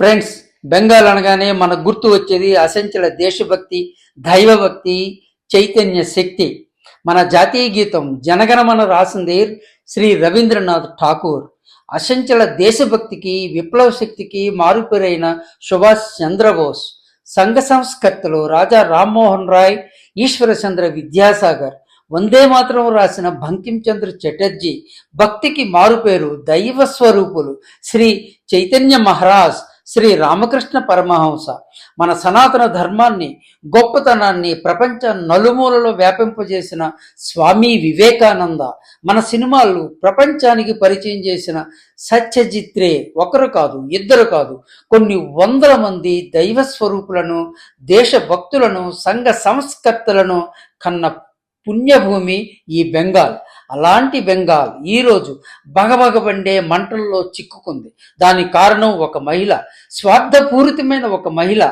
Friends, Bengal అనగానే మన గుర్తు వచ్చేది అసంచల దేశభక్తి, దైవభక్తి, చైతన్య శక్తి. మన జాతీయ గీతం జనగణమన రాసింది శ్రీ రవీంద్రనాథ్ ఠాకూర్. అసంచల దేశభక్తికి, విప్లవ శక్తికి మారుపేరైన సుభాష్ చంద్రబోస్, సంఘ సంస్కర్తలు రాజా రామ్మోహన్ రాయ్, ఈశ్వరచంద్ర విద్యాసాగర్, వందే మాతరం రాసిన బంకిం చంద్ర చటర్జీ, భక్తికి మారుపేరు దైవ స్వరూపులు శ్రీ చైతన్య మహారాజ్, శ్రీ రామకృష్ణ పరమహంస. మన సనాతన ధర్మాన్ని, గొప్పతనాన్ని ప్రపంచ నలుమూలలో వ్యాపింపజేసిన స్వామి వివేకానంద, మన సినిమాలు ప్రపంచానికి పరిచయం చేసిన సత్యజిత్రే ఒకరు కాదు, ఇద్దరు కాదు, కొన్ని వందల మంది దైవ స్వరూపులను, దేశభక్తులను, సంఘ సంస్కర్తలను కన్న పుణ్యభూమి ఈ బెంగాల్. అలాంటి బెంగాల్ ఈరోజు బగబగబండే మంటల్లో చిక్కుకుంది. దానికి కారణం ఒక మహిళ, స్వార్థపూరితమైన ఒక మహిళ.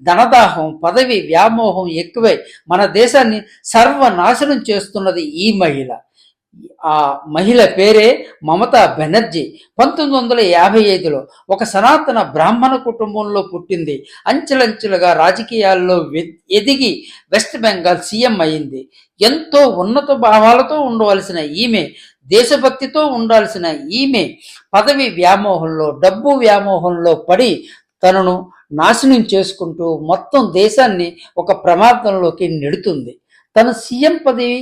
ధనదాహం, పదవి వ్యామోహం ఎక్కువై మన దేశాన్ని సర్వనాశనం చేస్తున్నది ఈ మహిళ. ఆ మహిళ పేరే మమతా బెనర్జీ. 1955లో ఒక సనాతన బ్రాహ్మణ కుటుంబంలో పుట్టింది. అంచెలంచెలుగా రాజకీయాల్లో ఎదిగి వెస్ట్ బెంగాల్ సీఎం అయింది. ఎంతో ఉన్నత భావాలతో ఉండవలసిన ఈమె, దేశభక్తితో ఉండాల్సిన ఈమె పదవి వ్యామోహంలో, డబ్బు వ్యామోహంలో పడి తనను నాశనం చేసుకుంటూ మొత్తం దేశాన్ని ఒక ప్రమాదంలోకి నెడుతుంది. తన సీఎం పదవి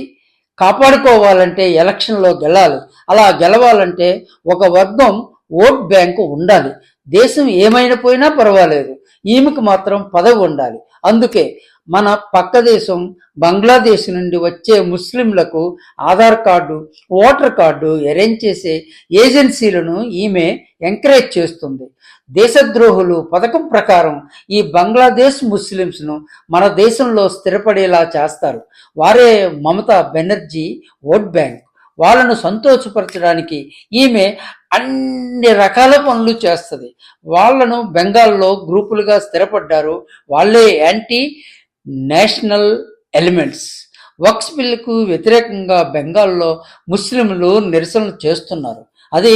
కాపాడుకోవాలంటే ఎలక్షన్లో గెలాలి. అలా గెలవాలంటే ఒక వర్గం ఓట్ బ్యాంకు ఉండాలి. దేశం ఏమైనా పోయినా పర్వాలేదు, ఈమెకు మాత్రం పదవి ఉండాలి. అందుకే మన పక్క దేశం బంగ్లాదేశ్ నుండి వచ్చే ముస్లింలకు Aadhaar card, voter card arrange చేసే ఏజెన్సీలను ఈమె ఎంకరేజ్ చేస్తుంది. దేశద్రోహులు పథకం ప్రకారం ఈ బంగ్లాదేశ్ ముస్లింస్ను మన దేశంలో స్థిరపడేలా చేస్తారు. వారే మమతా బెనర్జీ ఓట్ బ్యాంక్. వాళ్ళను సంతోషపరచడానికి ఈమె అన్ని రకాల పనులు చేస్తుంది. వాళ్ళను బెంగాల్లో గ్రూపులుగా స్థిరపడ్డారు. వాళ్ళే యాంటీ నేషనల్ ఎలిమెంట్స్. వక్ఫ్ బిల్లుకు వ్యతిరేకంగా బెంగాల్లో ముస్లింలు నిరసనలు చేస్తున్నారు. అది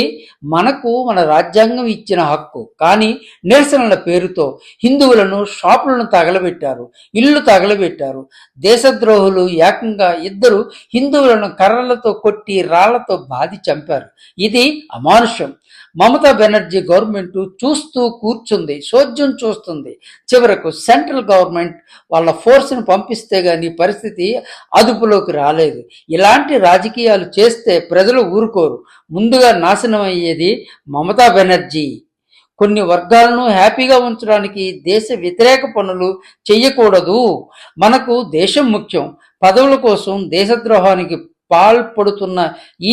మనకు మన రాజ్యాంగం ఇచ్చిన హక్కు. కానీ నిరసనల పేరుతో హిందువులను షాపులను తగలబెట్టారు, ఇల్లు తగలబెట్టారు. దేశద్రోహులు ఏకంగా 2 హిందువులను కర్రలతో కొట్టి రాళ్లతో బాధి చంపారు. ఇది అమానుషం. మమతా బెనర్జీ గవర్నమెంట్ చూస్తూ కూర్చుంది, చోద్యం చూస్తుంది. చివరకు సెంట్రల్ గవర్నమెంట్ వాళ్ళ ఫోర్స్ని పంపిస్తే గానీ పరిస్థితి అదుపులోకి రాలేదు. ఇలాంటి రాజకీయాలు చేస్తే ప్రజలు ఊరుకోరు. ముందుగా నాశనం అయ్యేది మమతా బెనర్జీ. కొన్ని వర్గాలను హ్యాపీగా ఉంచడానికి దేశ వ్యతిరేక పనులు చెయ్యకూడదు. మనకు దేశం ముఖ్యం. పదవుల కోసం దేశద్రోహానికి పాల్పడుతున్న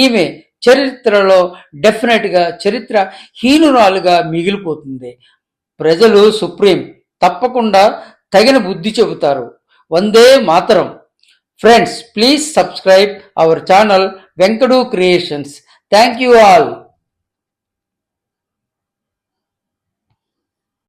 ఈమె చరిత్రలో డెఫినెట్గా చరిత్ర హీనురాలుగా మిగిలిపోతుంది. ప్రజలు సుప్రీం, తప్పకుండా తగిన బుద్ధి చెబుతారు. Vande Mataram. Friends, please subscribe our channel Venkadu creations. Thank you all.